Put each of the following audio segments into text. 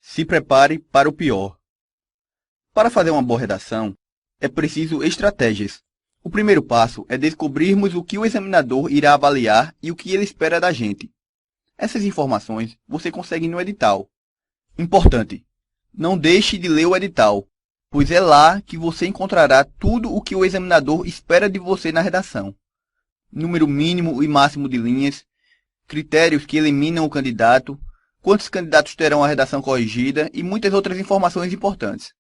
Se prepare para o pior. Para fazer uma boa redação, é preciso estratégias. O primeiro passo é descobrirmos o que o examinador irá avaliar e o que ele espera da gente. Essas informações você consegue no edital. Importante: não deixe de ler o edital, pois é lá que você encontrará tudo o que o examinador espera de você na redação. Número mínimo e máximo de linhas, critérios que eliminam o candidato, quantos candidatos terão a redação corrigida e muitas outras informações importantes.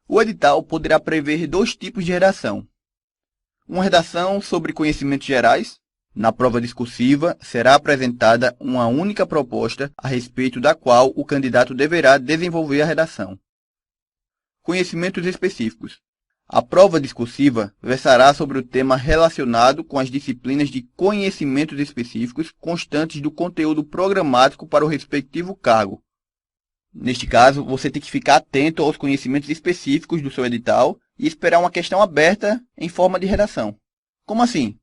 O edital poderá prever 2 tipos de redação. Uma redação sobre conhecimentos gerais. Na prova discursiva, será apresentada uma única proposta a respeito da qual o candidato deverá desenvolver a redação. Conhecimentos específicos. A prova discursiva versará sobre o tema relacionado com as disciplinas de conhecimentos específicos constantes do conteúdo programático para o respectivo cargo. Neste caso, você tem que ficar atento aos conhecimentos específicos do seu edital e esperar uma questão aberta em forma de redação. Como assim?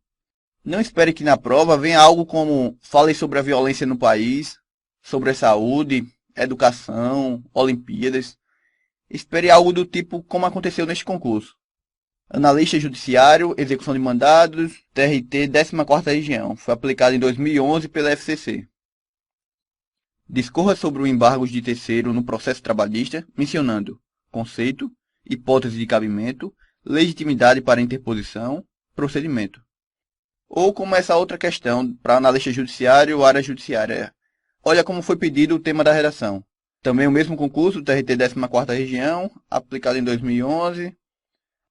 Não espere que na prova venha algo como fale sobre a violência no país, sobre a saúde, educação, Olimpíadas. Espere algo do tipo como aconteceu neste concurso. Analista judiciário, execução de mandados, TRT 14ª Região. Foi aplicado em 2011 pela FCC. Discorra sobre o embargo de terceiro no processo trabalhista, mencionando conceito, hipótese de cabimento, legitimidade para interposição, procedimento. Ou como essa outra questão para analista judiciário ou área judiciária. Olha como foi pedido o tema da redação. Também o mesmo concurso, TRT 14ª Região, aplicado em 2011.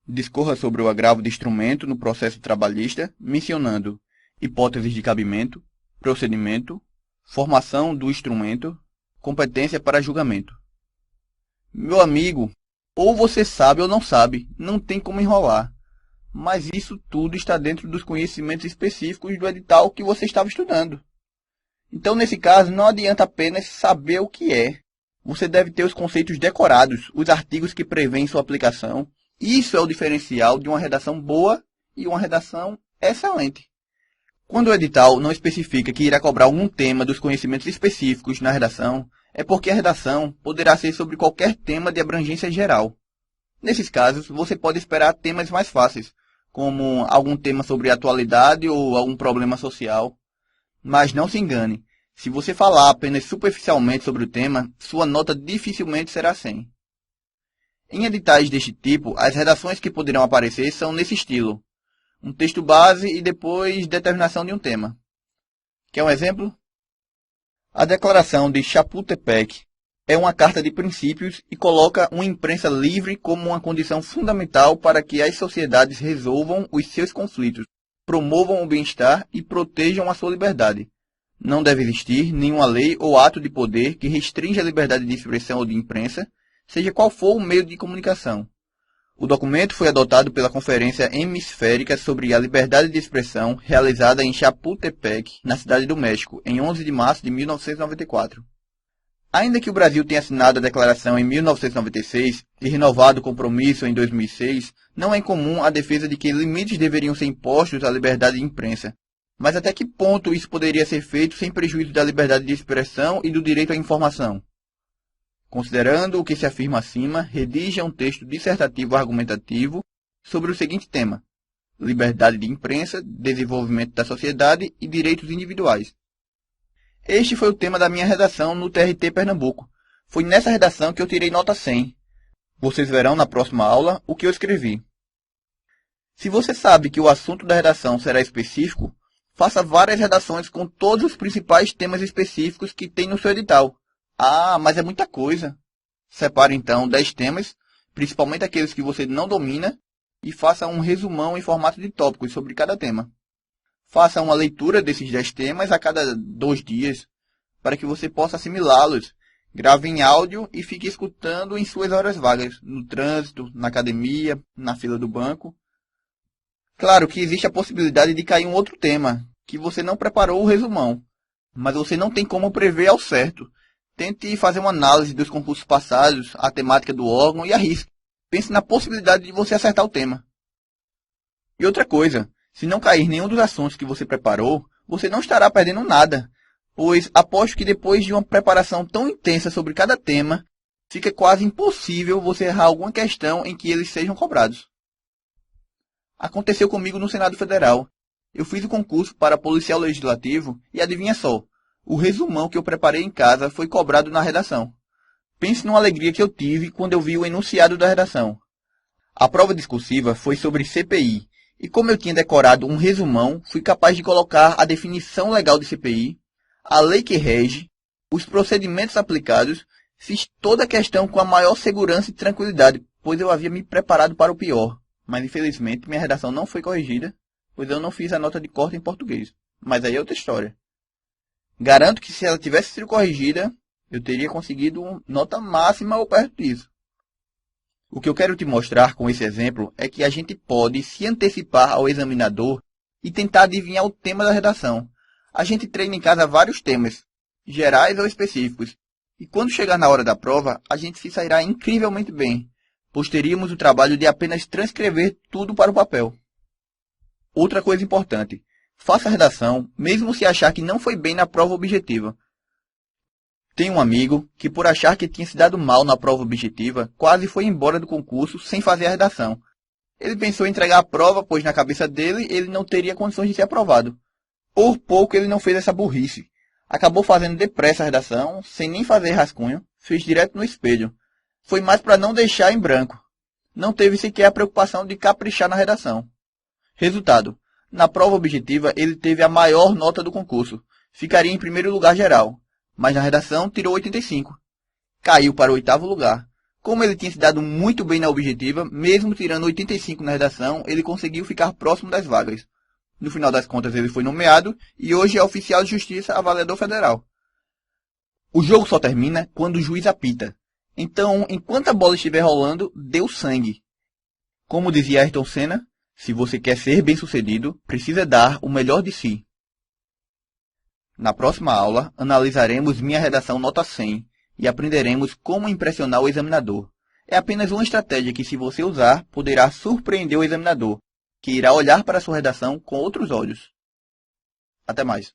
Discorra sobre o agravo de instrumento no processo trabalhista, mencionando hipóteses de cabimento, procedimento, formação do instrumento, competência para julgamento. Meu amigo, ou você sabe ou não sabe, não tem como enrolar. Mas isso tudo está dentro dos conhecimentos específicos do edital que você estava estudando. Então, nesse caso, não adianta apenas saber o que é. Você deve ter os conceitos decorados, os artigos que prevêem sua aplicação. Isso é o diferencial de uma redação boa e uma redação excelente. Quando o edital não especifica que irá cobrar algum tema dos conhecimentos específicos na redação, é porque a redação poderá ser sobre qualquer tema de abrangência geral. Nesses casos, você pode esperar temas mais fáceis, como algum tema sobre atualidade ou algum problema social. Mas não se engane, se você falar apenas superficialmente sobre o tema, sua nota dificilmente será 100. Em editais deste tipo, as redações que poderão aparecer são nesse estilo: um texto base e depois determinação de um tema. Quer um exemplo? A Declaração de Chapultepec é uma carta de princípios e coloca uma imprensa livre como uma condição fundamental para que as sociedades resolvam os seus conflitos, promovam o bem-estar e protejam a sua liberdade. Não deve existir nenhuma lei ou ato de poder que restrinja a liberdade de expressão ou de imprensa, seja qual for o meio de comunicação. O documento foi adotado pela Conferência Hemisférica sobre a Liberdade de Expressão, realizada em Chapultepec, na Cidade do México, em 11 de março de 1994. Ainda que o Brasil tenha assinado a declaração em 1996 e renovado o compromisso em 2006, não é incomum a defesa de que limites deveriam ser impostos à liberdade de imprensa. Mas até que ponto isso poderia ser feito sem prejuízo da liberdade de expressão e do direito à informação? Considerando o que se afirma acima, redija um texto dissertativo argumentativo sobre o seguinte tema: liberdade de imprensa, desenvolvimento da sociedade e direitos individuais. Este foi o tema da minha redação no TRT Pernambuco. Foi nessa redação que eu tirei nota 100. Vocês verão na próxima aula o que eu escrevi. Se você sabe que o assunto da redação será específico, faça várias redações com todos os principais temas específicos que tem no seu edital. Ah, mas é muita coisa. Separe então 10 temas, principalmente aqueles que você não domina, e faça um resumão em formato de tópicos sobre cada tema. Faça uma leitura desses 10 temas a cada 2 dias, para que você possa assimilá-los. Grave em áudio e fique escutando em suas horas vagas, no trânsito, na academia, na fila do banco. Claro que existe a possibilidade de cair um outro tema, que você não preparou o resumão, mas você não tem como prever ao certo. Tente fazer uma análise dos concursos passados, a temática do órgão e arrisque. Pense na possibilidade de você acertar o tema. E outra coisa, se não cair nenhum dos assuntos que você preparou, você não estará perdendo nada, pois aposto que depois de uma preparação tão intensa sobre cada tema, fica quase impossível você errar alguma questão em que eles sejam cobrados. Aconteceu comigo no Senado Federal. Eu fiz o concurso para policial legislativo e adivinha só, o resumão que eu preparei em casa foi cobrado na redação. Pense numa alegria que eu tive quando eu vi o enunciado da redação. A prova discursiva foi sobre CPI, e como eu tinha decorado um resumão, fui capaz de colocar a definição legal de CPI, a lei que rege, os procedimentos aplicados, fiz toda a questão com a maior segurança e tranquilidade, pois eu havia me preparado para o pior. Mas infelizmente minha redação não foi corrigida, pois eu não fiz a nota de corte em português. Mas aí é outra história. Garanto que se ela tivesse sido corrigida, eu teria conseguido nota máxima ou perto disso. O que eu quero te mostrar com esse exemplo é que a gente pode se antecipar ao examinador e tentar adivinhar o tema da redação. A gente treina em casa vários temas, gerais ou específicos, e quando chegar na hora da prova, a gente se sairá incrivelmente bem, pois teríamos o trabalho de apenas transcrever tudo para o papel. Outra coisa importante, faça a redação, mesmo se achar que não foi bem na prova objetiva. Tenho um amigo que, por achar que tinha se dado mal na prova objetiva, quase foi embora do concurso sem fazer a redação. Ele pensou em entregar a prova, pois na cabeça dele ele não teria condições de ser aprovado. Por pouco ele não fez essa burrice. Acabou fazendo depressa a redação, sem nem fazer rascunho, fez direto no espelho. Foi mais para não deixar em branco. Não teve sequer a preocupação de caprichar na redação. Resultado: na prova objetiva ele teve a maior nota do concurso. Ficaria em primeiro lugar geral. Mas na redação tirou 85. Caiu para o 8º lugar. Como ele tinha se dado muito bem na objetiva, mesmo tirando 85 na redação, ele conseguiu ficar próximo das vagas. No final das contas ele foi nomeado e hoje é oficial de justiça avaliador federal. O jogo só termina quando o juiz apita. Então, enquanto a bola estiver rolando, dê o sangue. Como dizia Ayrton Senna, se você quer ser bem-sucedido, precisa dar o melhor de si. Na próxima aula, analisaremos minha redação nota 100 e aprenderemos como impressionar o examinador. É apenas uma estratégia que, se você usar, poderá surpreender o examinador, que irá olhar para a sua redação com outros olhos. Até mais.